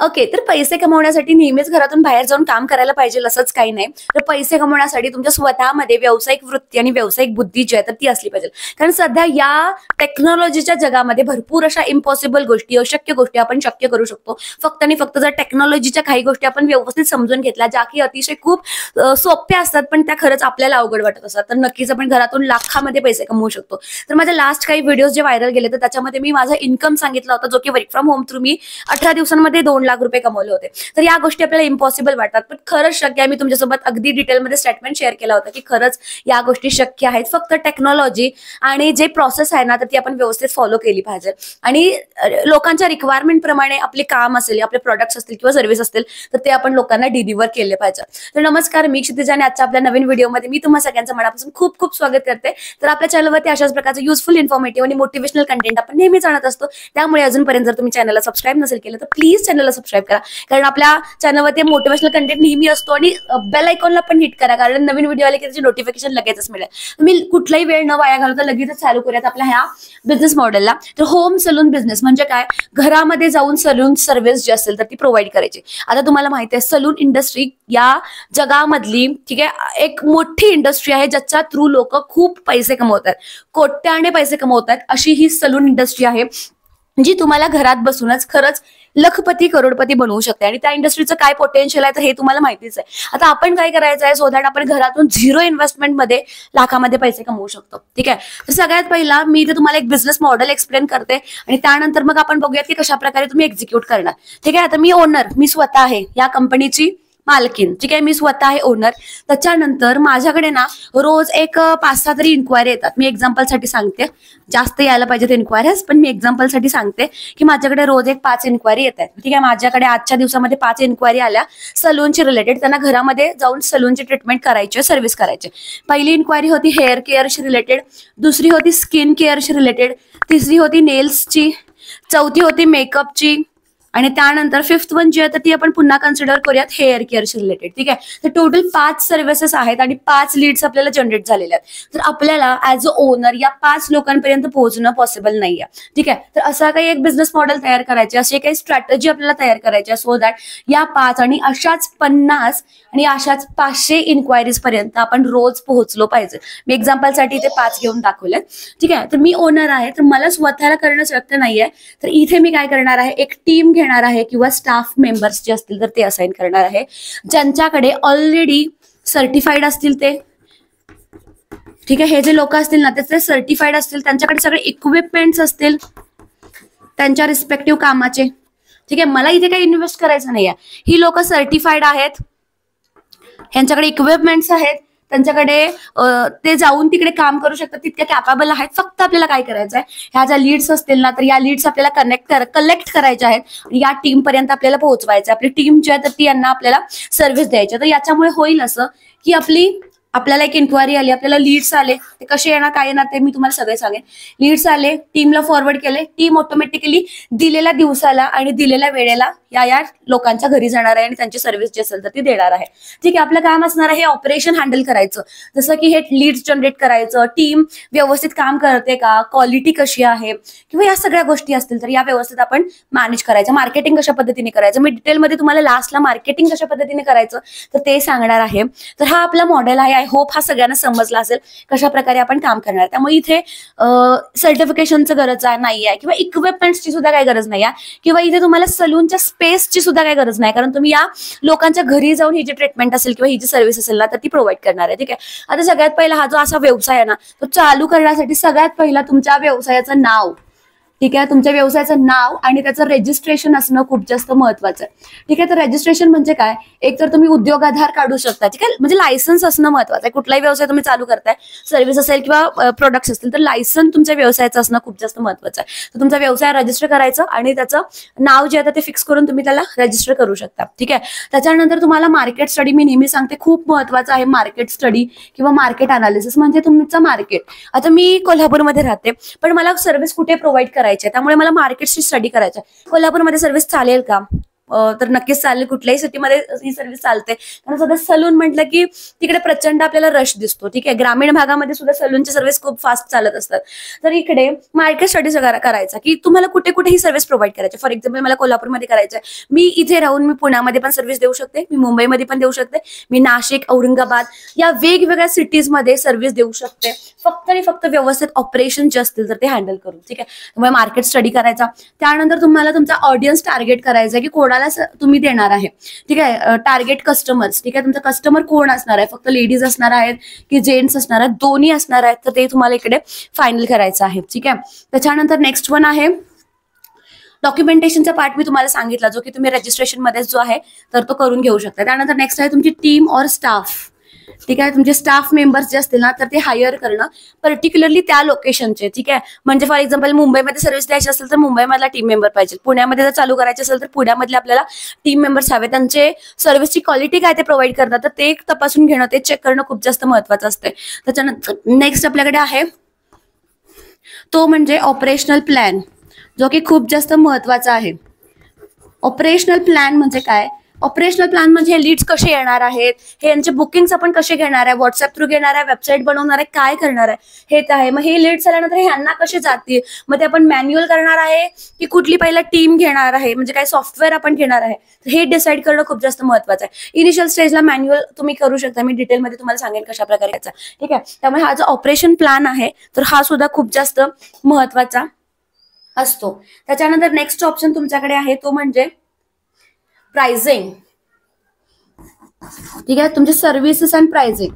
Okay, तर पैसे कमवण्यासाठी नेहमीच घरातून बाहेर जाऊन काम करायला पाहिजे असंच काही नाही. तर पैसे कमवण्यासाठी तुमच्या स्वतःमध्ये व्यावसायिक वृत्ती आणि व्यावसायिक बुद्धी जी आहे तर ती असली पाहिजे. कारण सध्या या टेक्नॉलॉजीच्या जगामध्ये भरपूर अशा इम्पॉसिबल गोष्टी, अशक्य गोष्टी आपण शक्य करू शकतो. फक्त आणि फक्त जर टेक्नॉलॉजीच्या काही गोष्टी आपण व्यवस्थित समजून घेतल्या, ज्या की अतिशय खूप सोप्या असतात, पण त्या खरंच आपल्याला अवघड वाटत असतात, तर नक्कीच आपण घरातून लाखामध्ये पैसे कमवू शकतो. तर माझे लास्ट काही व्हिडिओज जे व्हायरल गेले, तर त्याच्यामध्ये मी माझा इन्कम सांगितला होता, जो की वर्क फ्रॉम होम थ्रू मी 18 दिवसांमध्ये 2 लाख रुपये कमवले होते. तर या गोष्टी आपल्याला इम्पॉसिबल वाटतात, पण खरंच शक्य आहे. मी तुमच्यासोबत अगदी डिटेलमध्ये स्टेटमेंट शेअर केला होता की खरंच या गोष्टी शक्य आहेत. फक्त टेक्नॉलॉजी आणि जे प्रोसेस आहे ना, तर ती आपण व्यवस्थित फॉलो केली पाहिजे. आणि लोकांच्या रिक्वायरमेंट प्रमाणे आपले काम असेल, आपले प्रोडक्ट्स असतील किंवा सर्व्हिस असतील, तर ते आपण लोकांना डिलिव्हर केले पाहिजे. तर नमस्कार, मी क्षितिजा आणि आजच्या आपल्या नवीन व्हिडिओमध्ये मी तुम्हा सगळ्यांचं मनापासून खूप खूप स्वागत करते. तर आपल्या चॅनलवरती अशाच प्रकारचं युजफुल, इन्फॉर्मेटिव्ह आणि मोटिवेशनल कंटेंट आपण नेहमीच आणत असतो. त्यामुळे अजूनपर्यंत जर तुम्ही चॅनलला सबस्क्राईब नसेल केलं, तर प्लीज चॅनलला सबस्क्राईब करा. कारण आपल्या चॅनलवरती मोटिवेशनल कंटेंट नेहमी असतो. आणि बेल आयकॉनला पण हिट करा, कारण नवीन व्हिडिओ आले की त्याची नोटिफिकेशन लगेचच मिळेल. मी कुठलाही वेळ न वाया घालवता लगेचच चालू करूयात आपल्या ह्या बिझनेस मॉडेलला. तर होम सलून बिझनेस म्हणजे काय? घरामध्ये जाऊन सलून सर्व्हिस जी असेल तर ती प्रोव्हाइड करायची. आता तुम्हाला माहिती आहे, सलून इंडस्ट्री या जगामधली, ठीक आहे, एक मोठी इंडस्ट्री आहे, ज्याच्या थ्रू लोक खूप पैसे कमवतात, कोट्याने पैसे कमवतात. अशी ही सलून इंडस्ट्री आहे, जी तुम्हाला घरात बसूनच खरंच लखपती करोडपती बनवू शकते. आणि त्या इंडस्ट्रीचं काय पोटेन्शियल आहे तर हे तुम्हाला माहितीच आहे. आता आपण काय करायचं आहे, सो दॅट आपण घरातून 0 इन्व्हेस्टमेंटमध्ये लाखामध्ये पैसे कमवू शकतो. ठीक आहे, तर सगळ्यात पहिला मी इथे तुम्हाला एक बिझनेस मॉडेल एक्सप्लेन करते आणि त्यानंतर मग आपण बघूयात की कशा प्रकारे तुम्ही एक्झिक्यूट करणार. ठीक आहे, आता मी ओनर, मी स्वतः आहे या कंपनीची मालकीन. ठीक आहे, मी स्वतः आहे ओनर. त्याच्यानंतर माझ्याकडे ना रोज एक 5-6 तरी इन्क्वायरी येतात. मी एक्झाम्पलसाठी सांगते, जास्त यायला पाहिजेत इन्क्वायरीज, पण मी एक्झाम्पलसाठी सांगते की माझ्याकडे रोज एक 5 इन्क्वायरी येत आहेत. ठीक आहे, माझ्याकडे आजच्या दिवसामध्ये 5 इन्क्वायरी आल्या सलूनची रिलेटेड. त्यांना घरामध्ये जाऊन सलूनची ट्रीटमेंट करायची, सर्व्हिस करायची. पहिली इन्क्वायरी होती हेअर केअरशी रिलेटेड, दुसरी होती स्किन केअरशी रिलेटेड, तिसरी होती नेल्सची, चौथी होती मेकअपची, आणि त्यानंतर 5th वन जी आहे तर ती आपण पुन्हा कन्सिडर करूयात हेअर केअरशी रिलेटेड. ठीक आहे, तर टोटल 5 सर्व्हिसेस आहेत आणि 5 लीड्स आपल्याला जनरेट झालेल्या आहेत. तर आपल्याला ऍज अ ओनर या 5 लोकांपर्यंत पोहोचणं पॉसिबल नाहीये. ठीक आहे, तर असा काही एक बिझनेस मॉडेल तयार करायचे, अशी काही स्ट्रॅटेजी आपल्याला तयार करायची, सो दॅट या 5 आणि अशाच 50 आणि अशाच 500 इन्क्वायरीज पर्यंत आपण रोज पोहोचलो पाहिजे. मी एक्झाम्पलसाठी इथे 5 घेऊन दाखवले. ठीक आहे, तर मी ओनर आहे, तर मला स्वतःला करणं शक्य नाहीये. तर इथे मी काय करणार आहे, एक टीम घेणार आहे किंवा स्टाफ मेंबर्स जे असतील तर ते असाइन करणार आहे, ज्यांच्याकडे ऑलरेडी सर्टिफाईड असतील ते. ठीक आहे, हे जे लोक असतील ना ते सर्टिफाईड असतील, त्यांच्याकडे सगळे इक्विपमेंट्स असतील त्यांच्या रिस्पेक्टिव्ह कामाचे. ठीक आहे, मला इथे काही इन्व्हेस्ट करायचं नाहीये. ही लोक सर्टिफाईड आहेत, यांच्याकडे इक्विपमेंट्स आहेत, त्यांच्याकडे ते जाऊन तिकडे काम करू शकतात, तितके कॅपेबल आहेत. फक्त आपल्याला काय करायचं आहे, ह्या ज्या लीड्स असतील ना तर या लीड्स आपल्याला कलेक्ट करायच्या आहेत आणि या टीम पर्यंत आपल्याला पोहोचवायचं. आपली टीम जी आहे तर ती यांना आपल्याला सर्व्हिस द्यायची. तर याच्यामुळे होईल असं की आपल्याला एक इन्क्वायरी आली, आपल्याला लीड्स आले, ते कसे येणार काय येणार ते मी तुम्हाला सगळे सांगेन. लीड्स आले, टीमला फॉरवर्ड केले, टीम ऑटोमॅटिकली दिलेल्या दिवसाला आणि दिलेल्या वेळेला या लोकांच्या घरी जाणार आहे आणि त्यांची सर्व्हिस जी असेल तर ती देणार आहे. ठीक आहे, आपलं काम असणार आहे हे ऑपरेशन हँडल करायचं, जसं की हे लीड्स जनरेट करायचं, टीम व्यवस्थित काम करते का, क्वालिटी कशी आहे, किंवा या सगळ्या गोष्टी असतील तर या व्यवस्थित आपण मॅनेज करायचं. मार्केटिंग कशा पद्धतीने करायचं, मी डिटेलमध्ये तुम्हाला लास्टला मार्केटिंग कशा पद्धतीने करायचं तर ते सांगणार आहे. तर हा आपला मॉडेल आहे. आय होप हा सगळ्यांना समजला असेल कशा प्रकारे आपण काम करणार. त्यामुळे इथे सर्टिफिकेशनचं गरज नाही आहे किंवा इक्विपमेंट्सची सुद्धा काही गरज नाही आहे, किंवा इथे तुम्हाला सलूनच्या स्पेसची सुद्धा काही गरज नाही, कारण तुम्ही या लोकांच्या घरी जाऊन ही जी ट्रीटमेंट असेल किंवा ही जी सर्व्हिस असेल ना तर ती प्रोव्हाइड करणार आहे. ठीक आहे, आता सगळ्यात पहिला हा जो असा व्यवसाय आहे ना तो चालू करण्यासाठी सगळ्यात पहिला तुमच्या व्यवसायाचं नाव, ठीक आहे, तुमच्या व्यवसायाचं नाव आणि त्याचं रजिस्ट्रेशन असणं खूप जास्त महत्वाचं आहे. ठीक आहे, तर रजिस्ट्रेशन म्हणजे काय, एक तर तुम्ही उद्योग आधार काढू शकता. ठीक आहे, म्हणजे लायसन्स असणं महत्वाचं आहे. कुठलाही व्यवसाय तुम्ही चालू करताय, सर्व्हिस असेल किंवा प्रोडक्ट्स असतील तर लायसन्स तुमच्या व्यवसायाचं असणं खूप जास्त महत्वाचं आहे. तर तुमचा व्यवसाय रजिस्टर करायचं आणि त्याचं नाव जे आहे ते फिक्स करून तुम्ही त्याला रजिस्टर करू शकता. ठीक आहे, त्याच्यानंतर तुम्हाला मार्केट स्टडी, मी नेहमी सांगते खूप महत्वाचं आहे मार्केट स्टडी किंवा मार्केट अनालिसिस, म्हणजे तुमचं मार्केट. आता मी कोल्हापूरमध्ये राहते, पण मला सर्व्हिस कुठे प्रोव्हाइड करायची, त्यामुळे मला मार्केटची स्टडी करायचं. कोल्हापूरमध्ये सर्व्हिस चालेल का, तर नक्कीच चालेल. कुठल्याही सिटीमध्ये ही सर्व्हिस चालते. कारण सध्या सलून म्हटलं की तिकडे प्रचंड आपल्याला रश दिसतो. ठीक आहे, ग्रामीण भागामध्ये सुद्धा सलूनची सर्व्हिस खूप फास्ट चालत असतात. तर इकडे मार्केट स्टडी करायचा की तुम्हाला कुठे कुठे ही सर्व्हिस प्रोव्हाइड करायची. फॉर एक्झाम्पल मला कोल्हापूरमध्ये करायचं आहे, मी इथे राहून मी पुण्यामध्ये पण सर्व्हिस देऊ शकते, मी मुंबईमध्ये पण देऊ शकते, मी नाशिक, औरंगाबाद या वेगवेगळ्या सिटीजमध्ये सर्व्हिस देऊ शकते. फक्त आणि फक्त व्यवस्थित ऑपरेशन जे असतील तर ते हँडल करू. ठीक आहे, त्यामुळे मार्केट स्टडी करायचा. त्यानंतर तुम्हाला तुमचा ऑडियन्स टार्गेट करायचा की कोणाला तुम्ही देणार आहे. ठीक आहे, टार्गेट कस्टमर्स. ठीक आहे, तुमचा कस्टमर कोण असणार आहे, फक्त लेडीज असणार आहेत की जेंट्स असणार आहेत, दोन्ही असणार आहेत, तर ते तुम्हाला इकडे फायनल करायचं आहे. ठीक आहे, त्याच्यानंतर नेक्स्ट वन आहे डॉक्युमेंटेशनचा पार्ट. मी तुम्हाला सांगितला जो की तुम्ही रजिस्ट्रेशन मध्ये जो आहे तर तो करून घेऊ शकता. त्यानंतर नेक्स्ट आहे तुमची टीम और स्टाफ. ठीक आहे, तुमचे स्टाफ मेंबर्स जे असतील ना तर ते हायर करणं पर्टिक्युलरली त्या लोकेशनचे. ठीक आहे, म्हणजे फॉर एक्झाम्पल मुंबईमध्ये सर्व्हिस द्यायची असेल तर मुंबईमधला टीम मेंबर पाहिजे, पुण्यामध्ये जर चालू करायचे असेल तर पुण्यामधले आपल्याला टीम मेंबर्स हवे. त्यांचे सर्व्हिसची क्वालिटी काय ते प्रोव्हाइड करतात तर ते तपासून घेणं, ते चेक करणं खूप जास्त महत्वाचं असते. त्याच्यानंतर नेक्स्ट आपल्याकडे आहे तो म्हणजे ऑपरेशनल प्लॅन, जो की खूप जास्त महत्वाचा आहे. ऑपरेशनल प्लॅन म्हणजे काय? ऑपरेशनल प्लॅन म्हणजे हे लीड्स कसे येणार आहेत, हे यांचे बुकिंग्स आपण कसे घेणार आहे, व्हॉट्सअप थ्रू घेणार आहे, वेबसाईट बनवणार आहे, काय करणार आहे हे तर आहे. मग हे लीड्स आल्यानंतर ह्यांना कसे जातील, मग ते आपण मॅन्युअल करणार आहे की कुठली पहिला टीम घेणार आहे, म्हणजे काय सॉफ्टवेअर आपण घेणार आहे, हे डिसाईड करणं खूप जास्त महत्वाचं आहे. इनिशियल स्टेजला मॅन्युअल तुम्ही करू शकता, मी डिटेलमध्ये तुम्हाला सांगेन कशा प्रकारे याचा. ठीक आहे, त्यामुळे हा जो ऑपरेशन प्लॅन आहे तर हा सुद्धा खूप जास्त महत्वाचा असतो. त्याच्यानंतर नेक्स्ट ऑप्शन तुमच्याकडे आहे तो म्हणजे प्राइसिंग. ठीक आहे, तुमचे सर्व्हिसेस अँड प्राइसिंग.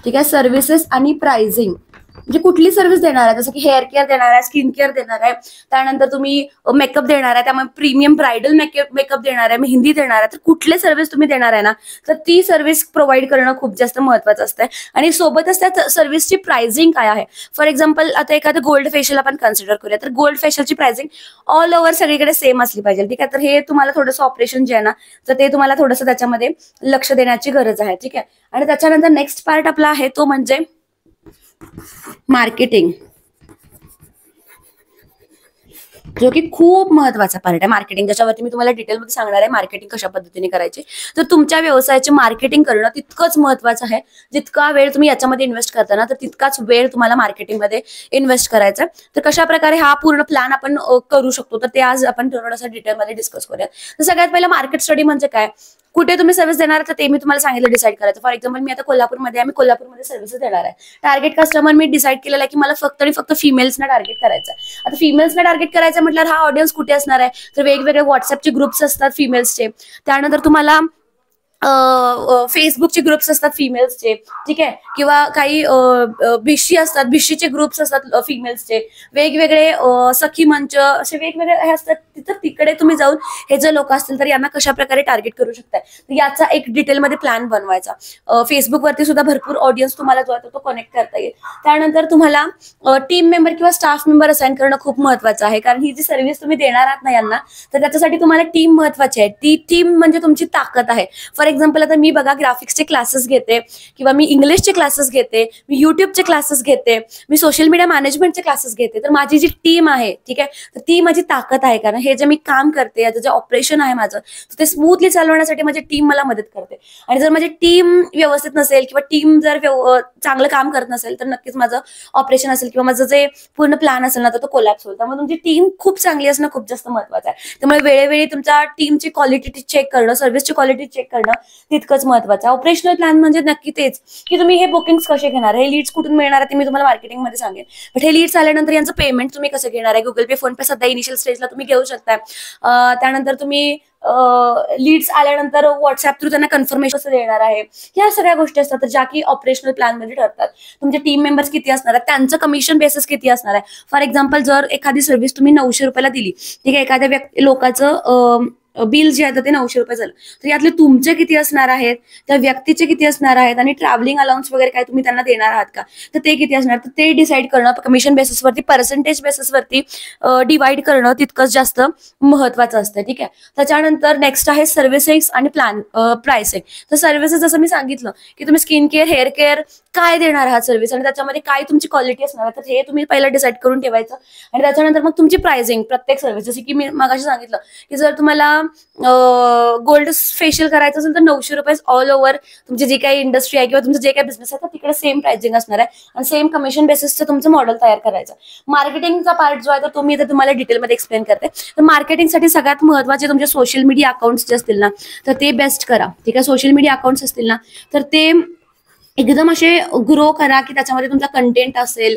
ठीक आहे, सर्व्हिसेस आणि प्राइसिंग म्हणजे कुठली सर्व्हिस देणार आहे, जसं की हेअर केअर देणार आहे, स्किन केअर देणार आहे, त्यानंतर तुम्ही मेकअप देणार आहे, त्यामुळे प्रीमियम ब्रायडल मेकअप देणार आहे, मेहंदी देणार आहे, तर कुठले सर्व्हिस तुम्ही देणार आहे ना तर ती सर्व्हिस प्रोव्हाइड करणं खूप जास्त महत्वाचं असतं. आणि सोबतच त्या सर्व्हिसची प्राइसिंग काय आहे. फॉर एक्झाम्पल आता एखादं गोल्ड फेशियल आपण कन्सिडर करूया तर गोल्ड फेशियलची प्राइसिंग ऑल ओव्हर सगळीकडे सेम असली पाहिजे. ठीक आहे, तर हे तुम्हाला थोडंसं ऑपरेशन जे आहे ना तर ते तुम्हाला थोडंसं त्याच्यामध्ये लक्ष देण्याची गरज आहे. ठीक आहे, आणि त्याच्यानंतर नेक्स्ट पार्ट आपला आहे तो म्हणजे मार्केटिंग, जो की खूप महत्वाचा पार्ट आहे. मार्केटिंग ज्याच्यावरती मी तुम्हाला डिटेलमध्ये सांगणार आहे मार्केटिंग कशा पद्धतीने करायची. तर तुमच्या व्यवसायाचे मार्केटिंग करणं तितकंच महत्वाचं आहे. जितका वेळ तुम्ही याच्यामध्ये इन्व्हेस्ट करता ना तर तितकाच वेळ तुम्हाला मार्केटिंगमध्ये इन्व्हेस्ट करायचा. तर कशा प्रकारे हा पूर्ण प्लॅन आपण करू शकतो तर ते आज आपण थोडंसं डिटेलमध्ये डिस्कस करूया. तर सगळ्यात पहिलं मार्केट स्टडी म्हणजे काय, कुठे तुम्ही सर्व्हिस देणार तर ते मी तुम्हाला सांगितलं डिसाईड करायचं. फॉर एक्झाम्पल मी आता कोल्हापूरमध्ये आहे, मी कोल्हापूरमध्ये सर्व्हिसेस देणार आहे. टार्गेट कस्टमर मी डिसाईड केलेला आहे की मला फक्त आणि फक्त फिमेल्सना टार्गेट करायचं आहे. आता फिमेल्सना टार्गेट करायचं म्हटल्यावर हा ऑडियन्स कुठे असणार आहे तर वेगवेगळे व्हॉट्सअपचे ग्रुप्स असतात फिमेल्सचे, त्यानंतर तुम्हाला फेसबुकचे ग्रुप्स असतात फिमेल्सचे. ठीक आहे, किंवा काही भिशी असतात, भिशीचे ग्रुप्स असतात फिमेल्सचे, वेगवेगळे सखी मंच असे वेगवेगळे हे असतात. तिथं तिकडे तुम्ही जाऊन हे जे लोक असतील तर यांना कशा प्रकारे टार्गेट करू शकताय तर याचा एक डिटेलमध्ये प्लॅन बनवायचा. फेसबुकवरती सुद्धा भरपूर ऑडियन्स तुम्हाला जो आहे तो कनेक्ट करता येईल. त्यानंतर तुम्हाला टीम मेंबर किंवा स्टाफ मेंबर असाइन करणं खूप महत्वाचं आहे. कारण ही जी सर्व्हिस तुम्ही देणार आहात ना यांना तर त्याच्यासाठी तुम्हाला टीम महत्वाची आहे. ती टीम म्हणजे तुमची ताकद आहे. फॉर एक्झाम्पल आता मी बघा ग्राफिक्सचे क्लासेस घेते किंवा मी इंग्लिशचे क्लासेस घेते, मी युट्यूबचे क्लासेस घेते, मी सोशल मीडिया मॅनेजमेंटचे क्लासेस घेते. तर माझी जी टीम आहे ठीक आहे तर ती माझी ताकद आहे. कारण हे जे मी काम करते याचं जे ऑपरेशन आहे माझं ते स्मूथली चालवण्यासाठी माझी टीम मला मदत करते. आणि जर माझी टीम व्यवस्थित नसेल किंवा टीम जर चांगलं काम करत नसेल तर नक्कीच माझं ऑपरेशन असेल किंवा माझं जे पूर्ण प्लॅन असेल ना तर तो कोलॅप्स होईल. त्यामुळे तुमची टीम खूप चांगली असणं खूप जास्त महत्वाचं आहे. त्यामुळे वेळोवेळी तुमच्या टीमची क्वालिटी चेक करणं, सर्व्हिसची क्वालिटी चेक करणं तितकंच महत्वाचं. ऑपरेशनल प्लॅन म्हणजे नक्की तेच की तुम्ही हे बुकिंग्स कसे घेणार, हे लीड्स कुठून मिळणार आहे ते मी तुम्हाला मार्केटिंगमध्ये सांगेन. बट हे लीड्स आल्यानंतर यांचं पेमेंट तुम्ही कसं घेणार आहे, गुगल पे, फोन पे सध्या इनिशियल स्टेजला तुम्ही घेऊ शकता. त्यानंतर तुम्ही लीड्स आल्यानंतर व्हॉट्सअप थ्रू त्यांना कन्फर्मेशन कसं देणार आहे, या सगळ्या गोष्टी असतात ज्या की ऑपरेशनल प्लॅन मध्ये ठरतात. तुमचे टीम मेंबर्स किती असणार आहेत, त्यांचं कमिशन बेसिस किती असणार आहे. फॉर एक्झाम्पल जर एखादी सर्व्हिस तुम्ही 900 रुपयाला दिली, ठीक आहे, एखाद्या लोकांचं बिल जे आहे ते 900 रुपये झालं. तर यातले तुमचे किती असणार आहेत, त्या व्यक्तीचे किती असणार आहेत आणि ट्रॅव्हलिंग अलाउन्स वगैरे काय तुम्ही त्यांना देणार आहात का, तर ते किती असणार, तर ते डिसाईड करणं कमिशन बेसिसवरती, पर्सेंटेज बेसिसवरती डिवाइड करणं तितकंच जास्त महत्वाचं असतं. ठीक आहे. त्याच्यानंतर नेक्स्ट आहे सर्व्हिसेस आणि प्राइसिंग. तर सर्व्हिसेस जसं मी सांगितलं की तुम्ही स्किन केअर, हेअर केअर काय देणार आहात सर्व्हिस आणि त्याच्यामध्ये काय तुमची क्वालिटी असणार आहे, तर हे तुम्ही पहिलं डिसाईड करून ठेवायचं. आणि त्याच्यानंतर मग तुमची प्राइसिंग प्रत्येक सर्व्हिस, जसे की मी मगाशी सांगितलं की जर तुम्हाला गोल्ड फेशियल करायचं असेल तर 900 रुपये ऑल ओव्हर तुमची जी काही इंडस्ट्री आहे किंवा तुमचं जे काही बिझनेस आहे तर तिकडे सेम प्राइसिंग असणार आहे आणि सेम कमिशन बेसिसचं तुमचं मॉडेल तयार करायचं. मार्केटिंगचा पार्ट जो आहे तर तो मी इथे तुम्हाला डिटेलमध्ये एक्सप्लेन करते. तर मार्केटिंगसाठी सगळ्यात महत्त्वाचे तुमचे सोशल मीडिया अकाउंट्स जे असतील ना तर ते बेस्ट करा. ठीक आहे. सोशल मीडिया अकाउंट्स असतील ना तर ते एकदम असे ग्रो करा की त्याच्यामध्ये तुमचा कंटेंट असेल,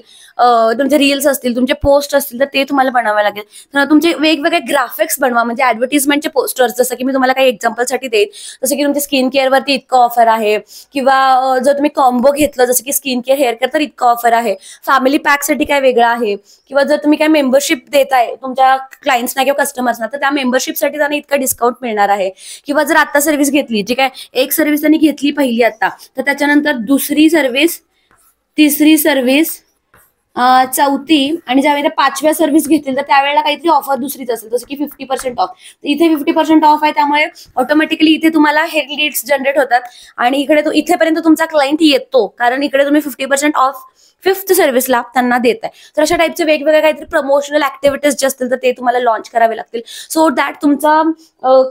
तुमचे रील्स असतील, तुमचे पोस्ट असतील तर ते तुम्हाला बनवावे लागेल. तर तुमचे वेगवेगळे ग्राफिक्स बनवा, म्हणजे ऍडव्हर्टिजमेंटचे पोस्टर्स, जसं की मी तुम्हाला काही एक्झाम्पलसाठी देईन, जसं की तुमच्या स्किन केअरवरती इतकं ऑफर आहे किंवा जर तुम्ही कॉम्बो घेतलं जसं की स्किन केअर, हेअर केअर तर इतकं ऑफर आहे, फॅमिली पॅकसाठी काय वेगळं आहे, किंवा जर तुम्ही काय मेंबरशिप देताय तुमच्या क्लायंट्सना किंवा कस्टमर्सना तर त्या मेंबरशिपसाठी त्यांना इतकं डिस्काउंट मिळणार आहे. किंवा जर आता सर्व्हिस घेतली, ठीक आहे, एक सर्व्हिस त्यांनी घेतली पहिली आता, तर त्याच्यानंतर दुसरी सर्व्हिस, तिसरी सर्व्हिस, चौथी आणि ज्यावेळेला 5व्या सर्व्हिस घेतील तर त्यावेळेला काहीतरी ऑफर दुसरीच असेल, जसं की 50% ऑफ. इथे 50% ऑफ आहे त्यामुळे ऑटोमॅटिकली इथे तुम्हाला हे लीड्स जनरेट होतात आणि इथेपर्यंत तुमचा क्लायंट येतो कारण इकडे तुम्ही 50% ऑफ 5th सर्व्हिसला त्यांना देत आहे. तर अशा टाईपचे वेगवेगळे काहीतरी प्रमोशनल ऍक्टिव्हिटीज जे असतील तर ते तुम्हाला लॉन्च करावे लागतील, सो दॅट तुमचा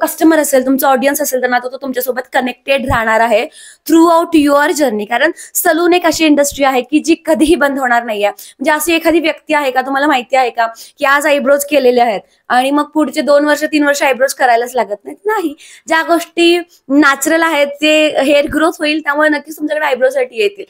कस्टमर असेल, तुमचा ऑडियन्स असेल तर ना तो तुमच्यासोबत कनेक्टेड राहणार आहे थ्रू आउट युअर जर्नी. कारण सलून एक अशी इंडस्ट्री आहे की जी कधीही बंद होणार नाहीये. म्हणजे अशी एखादी व्यक्ती आहे का, तुम्हाला माहिती आहे का की आज आयब्रोज केलेले आहेत आणि मग पुढचे 2 वर्ष 3 वर्ष आयब्रोज करायलाच लागत नाहीत? नाही. ज्या गोष्टी नॅचरल आहेत ते हेअर ग्रोथ होईल त्यामुळे नक्कीच तुमच्याकडे आयब्रोसाठी येतील.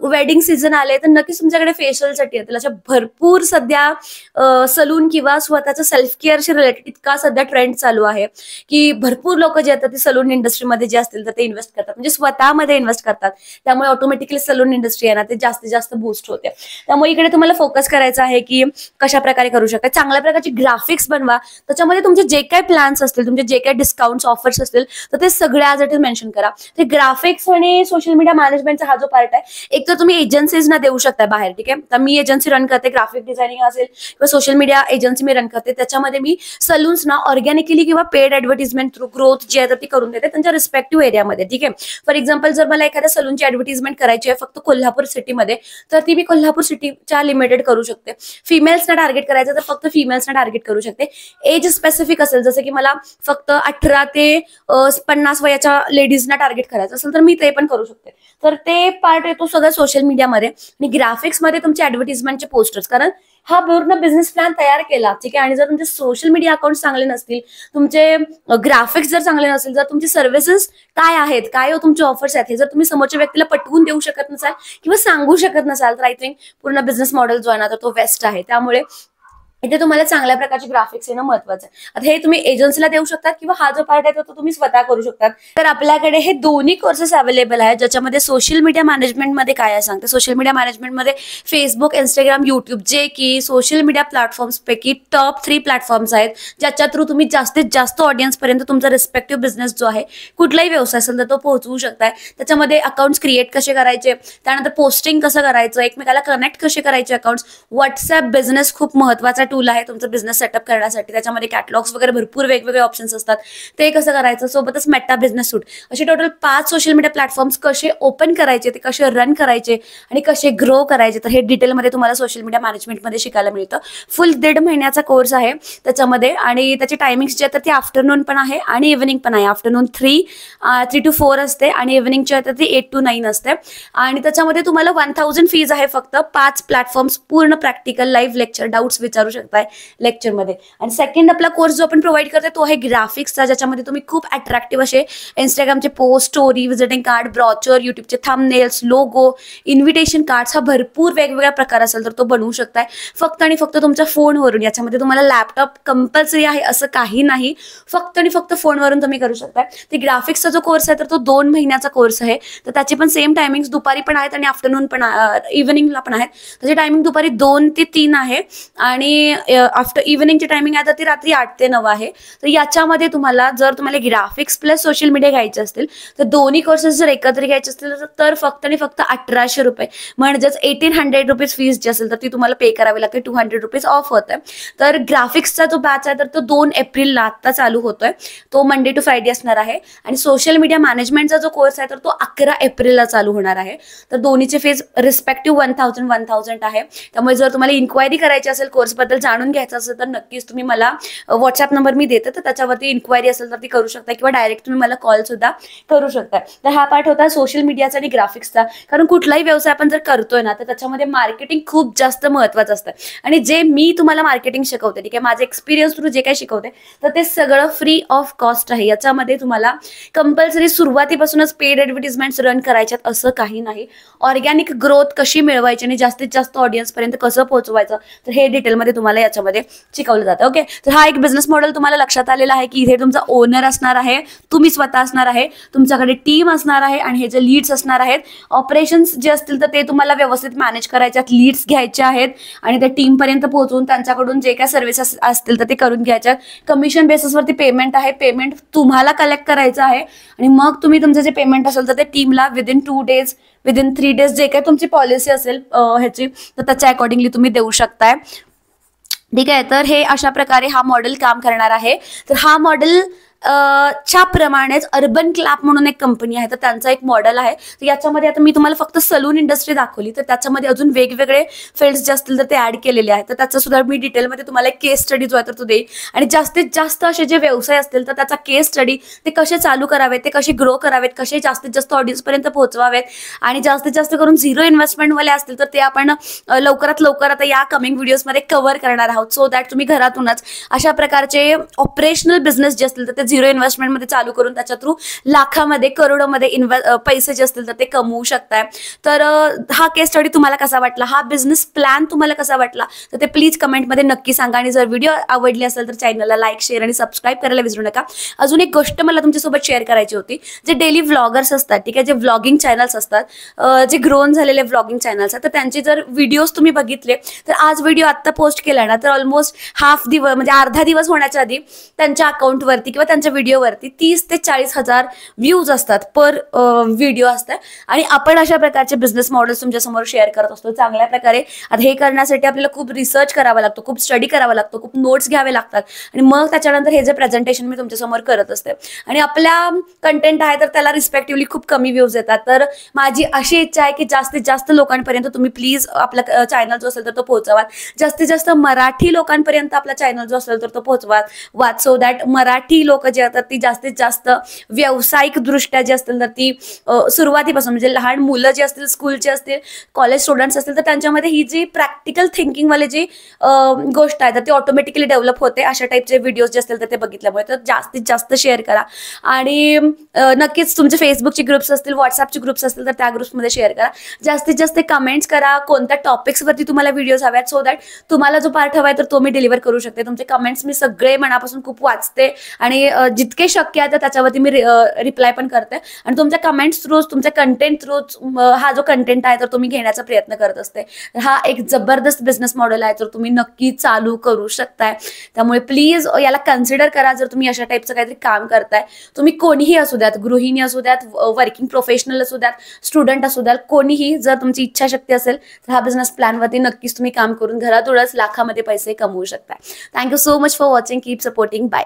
वेडिंग सीझन आले तर नक्कीच तुमच्याकडे फेशियलसाठी येतील. अशा भरपूर सध्या सलून किंवा स्वतःचं सेल्फ केअरशी रिलेटेड इतका सध्या ट्रेंड चालू आहे की भरपूर लोक जे येतात ते सलून इंडस्ट्रीमध्ये जे असतील तर ते इन्व्हेस्ट करतात, म्हणजे स्वतःमध्ये इन्व्हेस्ट करतात. त्यामुळे ऑटोमॅटिकली सलून इंडस्ट्री आहे ना ते जास्तीत जास्त बूस्ट होते. त्यामुळे इकडे तुम्हाला फोकस करायचा आहे की कशा प्रकारे करू शकता. चांगल्या प्रकारची ग्राफिक्स बनवा, त्याच्यामध्ये तुमचे जे काही प्लॅन्स असतील, तुमचे जे काही डिस्काउंट्स ऑफर्स असतील तर ते सगळे ॲज इट इज मेन्शन करा. ते ग्राफिक्स आणि सोशल मीडिया मॅनेजमेंटचा हा जो पार्ट आहे, एक तर तुम्ही एजन्सीजना देऊ शकता बाहेर. ठीक आहे. तर मी एजन्सी रन करते, ग्राफिक डिझायनिंग असेल किंवा सोशल मीडिया एजन्सी मी रन करते. त्याच्यामध्ये मी सलून्सना ऑर्गॅनिकली किंवा पेड ऍडव्हर्टिजमेंट थ्रू ग्रोथ जी आहे ती करून देते त्यांच्या रिस्पेक्टिव्ह एरियामध्ये. ठीक आहे. फॉर एक्झाम्पल जर मला एखाद्या सलूनची ऍडव्हर्टिजमेंट करायची आहे फक्त कोल्हापूर सिटीमध्ये तर ती मी कोल्हापूर सिटीच्या लिमिटेड करू शकते. फिमेल्सना टार्गेट करायचं तर फक्त फिमेल्सना टार्गेट करू शकते. एज स्पेसिफिक असेल, जसं की मला फक्त 18 ते 50 वयाच्या लेडीजना टार्गेट करायचं असेल तर मी ते पण करू शकते. तर ते पार्ट येतो सगळं सोशल मीडियामध्ये आणि ग्राफिक्समध्ये तुमचे ऍडव्हर्टिजमेंटचे पोस्टर्स. कारण हा पूर्ण बिझनेस प्लॅन तयार केला. ठीक आहे. आणि जर तुमचे सोशल मीडिया अकाउंट चांगले नसतील, तुमचे ग्राफिक्स जर चांगले नसतील, जर तुमचे सर्व्हिसेस काय आहेत, काय तुमचे ऑफर्स आहेत हे जर तुम्ही समोरच्या व्यक्तीला पटवून देऊ शकत नसाल किंवा सांगू शकत नसाल तर आय थिंक पूर्ण बिझनेस मॉडेल जो आहे ना तो वेस्ट आहे. त्यामुळे इथे तुम्हाला चांगल्या प्रकारचे ग्राफिक्स येणं महत्वाचं आहे. आता हे तुम्ही एजन्सीला देऊ शकतात किंवा हा जो पार्ट आहे तो तुम्ही स्वतः करू शकतात. तर आपल्याकडे हे दोन्ही कोर्सेस अवेलेबल आहेत, ज्याच्यामध्ये सोशल मीडिया मॅनेजमेंटमध्ये काय आहे सांगते. सोशल मीडिया मॅनेजमेंटमध्ये फेसबुक, इंस्टाग्राम, युट्यूब जे की सोशल मीडिया प्लॅटफॉर्म्स पैकी टॉप 3 प्लॅटफॉर्म्स आहेत, ज्याच्या थ्रू तुम्ही जास्तीत जास्त ऑडियन्सपर्यंत तुमचा रिस्पेक्टिव्ह बिझनेस जो आहे, कुठलाही व्यवसाय असेल तर तो पोहोचवू शकताय. त्याच्यामध्ये अकाउंट्स क्रिएट कसे करायचे, त्यानंतर पोस्टिंग कसं करायचं, एकमेकाला कनेक्ट कसे करायचे अकाउंट्स. व्हॉट्सअप बिझनेस खूप महत्वाचा टूल आहे तुमचा बिझनेस सेटअप करण्यासाठी. त्याच्यामध्ये कॅटलॉग्स वगैरे भरपूर वेगवेगळे ऑप्शन्स असतात, ते कसं करायचं. सोबतच मेटा बिझनेस सूट, असे टोटल 5 सोशल मीडिया प्लॅटफॉर्म्स कसे ओपन करायचे, ते कसे रन करायचे आणि कसे ग्रो करायचे, तर हे डिटेलमध्ये तुम्हाला सोशल मीडिया मॅनेजमेंटमध्ये शिकायला मिळतं. फुल 1.5 महिन्याचा कोर्स आहे त्याच्यामध्ये आणि त्याची टायमिंग्स जे आहेत ते आफ्टरनून पण आहे आणि इव्हनिंग पण आहे. आफ्टरनून 3 to 4 असते आणि इव्हनिंगची आहे ती 8 to 9 असते. आणि त्याच्यामध्ये तुम्हाला 1000 फीज आहे फक्त. 5 प्लॅटफॉर्म्स पूर्ण प्रॅक्टिकल लाईव्ह लेक्चर, डाऊट्स विचारू शकताय लेक्चरमध्ये. आणि सेकंड आपला कोर्स जो आपण प्रोव्हाइड करतोय तो आहे ग्राफिक्सचा, ज्याच्यामध्ये तुम्ही खूप अट्रॅक्टिव्ह असे इंस्टाग्रामचे post, story, visiting card, brochure, युट्यूबचे थंबनेल्स, लोगो, इन्व्हिटेशन कार्ड्स, हा भरपूर वेगवेगळ्या प्रकार असेल तर तो बनवू शकताय फक्त आणि फक्त तुमच्या फोनवरून. याच्यामध्ये तुम्हाला लॅपटॉप कंपल्सरी आहे असं काही नाही, फक्त आणि फक्त फोनवरून तुम्ही करू शकताय. ते ग्राफिक्सचा जो कोर्स आहे तर तो 2 महिन्याचा कोर्स आहे. तर त्याची पण सेम टायमिंग्स दुपारी पण आहेत आणि आफ्टरनून पण, इव्हनिंगला पण आहेत. त्याची टायमिंग दुपारी 2 ते 3 आहे आणि आणि आफ्टर इव्हनिंगची टायमिंग आहे तर ती रात्री 8 ते 9 आहे. तर याच्यामध्ये तुम्हाला जर तुम्हाला ग्राफिक्स प्लस सोशल मीडिया घ्यायचे असतील तर दोन्ही कोर्सेस जर एकत्र घ्यायचे असतील तर फक्त आणि फक्त 1800 रुपये म्हणजेच 1800 रुपीज फीस जी असेल तर ती तुम्हाला पे करावी लागते. 200 रुपीज ऑफ होत आहे. तर ग्राफिक्सचा जो बॅच आहे तर तो 2 एप्रिलला आत्ता चालू होतोय. तो मंडे टू फ्रायडे असणार आहे. आणि सोशल मीडिया मॅनेजमेंटचा जो कोर्स आहे तर तो 11 एप्रिलला चालू होणार आहे. तर दोन्हीचे फीस रिस्पेक्टिव्ह 1000 आहे. त्यामुळे जर तुम्हाला इन्क्वायरी करायची असेल कोर्सबद्दल जाणून घ्यायचं असेल तर नक्कीच तुम्ही मला व्हॉट्सअप नंबर मी देते तर त्याच्यावरती इन्क्वायरी असेल तर ती करू शकता किंवा डायरेक्ट तुम्ही मला कॉल सुद्धा करू शकता. तर हा पार्ट होता सोशल मीडियाचा आणि ग्राफिक्सचा. कारण कुठलाही व्यवसाय आपण जर करतोय ना तर त्याच्यामध्ये मार्केटिंग खूप जास्त महत्त्वाचं असतं. आणि जे मी तुम्हाला मार्केटिंग शिकवते ठीक आहे माझे एक्सपिरियन्स थ्रू जे काही शिकवते तर ते सगळं फ्री ऑफ कॉस्ट आहे. याच्यामध्ये तुम्हाला कंपल्सरी सुरुवातीपासूनच पेड ॲडव्हर्टिजमेंट्स रन करायच्यात असं काही नाही. ऑर्गॅनिक ग्रोथ कशी मिळवायची आणि जास्तीत जास्त ऑडियन्स पर्यंत कसं पोहोचवायचं तर हे डिटेलमध्ये तुम्हाला याच्यामध्ये शिकवलं जातं. ओके, तर हा एक बिझनेस मॉडेल तुम्हाला लक्षात आलेला आहे की इथे तुमचा ओनर असणार आहे, तुम्ही स्वतः असणार आहे, तुमच्याकडे टीम असणार आहे आणि हे जे लीड्स असणार आहेत ऑपरेशन्स जे असतील तर ते तुम्हाला व्यवस्थित मॅनेज करायचे आहेत, लीड्स घ्यायचे आहेत आणि त्या टीमपर्यंत पोहोचवून त्यांच्याकडून जे काय सर्व्हिसेस असतील तर ते करून घ्यायचे आहेत. कमिशन बेसिसवरती पेमेंट आहे, पेमेंट तुम्हाला कलेक्ट करायचं आहे आणि मग तुम्ही तुमचं जे पेमेंट असेल तर ते टीमला विदिन 2 डेज विदिन 3 डेज जे काही तुमची पॉलिसी असेल ह्याची तर त्याच्या अकॉर्डिंगली तुम्ही देऊ शकताय. ठीक आहे, तर हे अशा प्रकारे हा मॉडेल काम करणार आहे. तर हा मॉडेल च्या प्रमाणेच अर्बन क्लॅप म्हणून एक कंपनी आहे तर त्यांचा एक मॉडेल आहे. तर याच्यामध्ये आता मी तुम्हाला फक्त सलून इंडस्ट्री दाखवली तर त्याच्यामध्ये अजून वेगवेगळे फील्ड्स जे असतील तर ते ऍड केलेले आहेत. तर त्याचा सुद्धा मी डिटेलमध्ये तुम्हाला एक केस स्टडी जो आहे तर तो देईल. आणि जास्तीत जास्त असे जे व्यवसाय असतील तर त्याचा केस स्टडी ते कसे चालू करावेत, ते कसे ग्रो करावेत, कसे जास्तीत जास्त ऑडियन्सपर्यंत पोहोचवावेत आणि जास्तीत जास्त करून 0 इन्व्हेस्टमेंटवाले असतील तर ते आपण लवकरात लवकर आता या कमिंग व्हिडिओजमध्ये कव्हर करणार आहोत. सो दॅट तुम्ही घरातूनच अशा प्रकारचे ऑपरेशनल बिझनेस जे असतील तर ते 0 इन्व्हेस्टमेंटमध्ये चालू करून त्याच्या थ्रू लाखामध्ये करोडोमध्ये पैसे जे असतील तर ते कमवू शकताय. तर हा केस स्टडी तुम्हाला कसा वाटला, हा बिझनेस प्लॅन तुम्हाला कसा वाटला तर ते प्लीज कमेंटमध्ये नक्की सांगा. आणि जर व्हिडिओ आवडली असेल तर चॅनलला लाईक, शेअर आणि सबस्क्राईब करायला विसरू नका. अजून एक गोष्ट मला तुमच्यासोबत शेअर करायची होती. जे डेली व्लॉगर्स असतात ठीक आहे, जे व्लॉगिंग चॅनल्स असतात, जे ग्रोन झालेले व्लॉगिंग चॅनल्स आहेत तर त्यांचे जर व्हिडिओज तुम्ही बघितले तर आज व्हिडिओ आत्ता पोस्ट केला ना तर ऑलमोस्ट हाफ दिवस म्हणजे अर्धा दिवस होण्याच्या आधी त्यांच्या अकाउंटवरती किंवा त्यांच्या व्हिडिओवरती 30 ते 40 हजार व्ह्यूज असतात पर व्हिडिओ असतात. आणि आपण अशा प्रकारचे बिझनेस मॉडेल्स तुमच्यासमोर शेअर करत असतो चांगल्या प्रकारे. आता हे करण्यासाठी आपल्याला खूप रिसर्च करावा लागतो, खूप स्टडी करावा लागतो, खूप नोट्स घ्यावे लागतात आणि मग त्याच्यानंतर हे जे प्रेझेंटेशन मी तुमच्यासमोर करत असते. आणि आपल्या कंटेंट आहे तर त्याला रिस्पेक्टिव्हली खूप कमी व्ह्यूज येतात. तर माझी अशी इच्छा आहे की जास्तीत जास्त लोकांपर्यंत तुम्ही प्लीज आपला चॅनल जो असेल तर तो पोहोचवा. जास्तीत जास्त मराठी लोकांपर्यंत आपला चॅनल जो असेल तर तो पोहोचवा. सो दॅट मराठी लोक जे असतात ती जास्तीत जास्त व्यावसायिक दृष्ट्या जी असतील तर ती सुरुवातीपासून म्हणजे लहान मुलं जी असतील, स्कूलचे असतील, कॉलेज स्टुडंट्स असतील तर त्यांच्यामध्ये ही जी प्रॅक्टिकल थिंकिंगवाली जी गोष्ट आहे तर ती ऑटोमॅटिकली डेव्हलप होते अशा टाईपचे व्हिडिओज जे असतील तर ते बघितल्यामुळे. तर जास्तीत जास्त शेअर करा आणि नक्कीच तुमचे फेसबुकचे ग्रुप्स असतील, व्हॉट्सअपचे ग्रुप्स असतील तर त्या ग्रुप्समध्ये शेअर करा. जास्तीत जास्त कमेंट्स करा कोणत्या टॉपिक्सवरती तुम्हाला व्हिडिओज हव्यात सो दॅट तुम्हाला जो पार्ट हवा आहे तर तो मी डिलिव्हर करू शकते. तुमचे कमेंट्स मी सगळे मनापासून खूप वाचते आणि जितके शक्य आहे तर त्याच्यावरती मी रिप्लाय पण करते. आणि तुमच्या कमेंट्स थ्रूच, तुमच्या कंटेंट थ्रूच हा जो कंटेंट आहे तर तुम्ही घेण्याचा प्रयत्न करत असते. हा एक जबरदस्त बिझनेस मॉडेल आहे तर तुम्ही नक्की चालू करू शकताय. त्यामुळे प्लीज याला कन्सिडर करा. जर तुम्ही अशा टाईपचं काहीतरी काम करताय, तुम्ही कोणीही असू द्यात, गृहिणी असू द्यात, वर्किंग प्रोफेशनल असू द्यात, स्टुडंट असू द्यात, कोणीही जर तुमची इच्छाशक्ती असेल तर हा बिझनेस प्लॅनवरती नक्कीच तुम्ही काम करून घरातूनच लाखामध्ये पैसे कमवू शकताय. Thank you so much for watching. Keep supporting. Bye.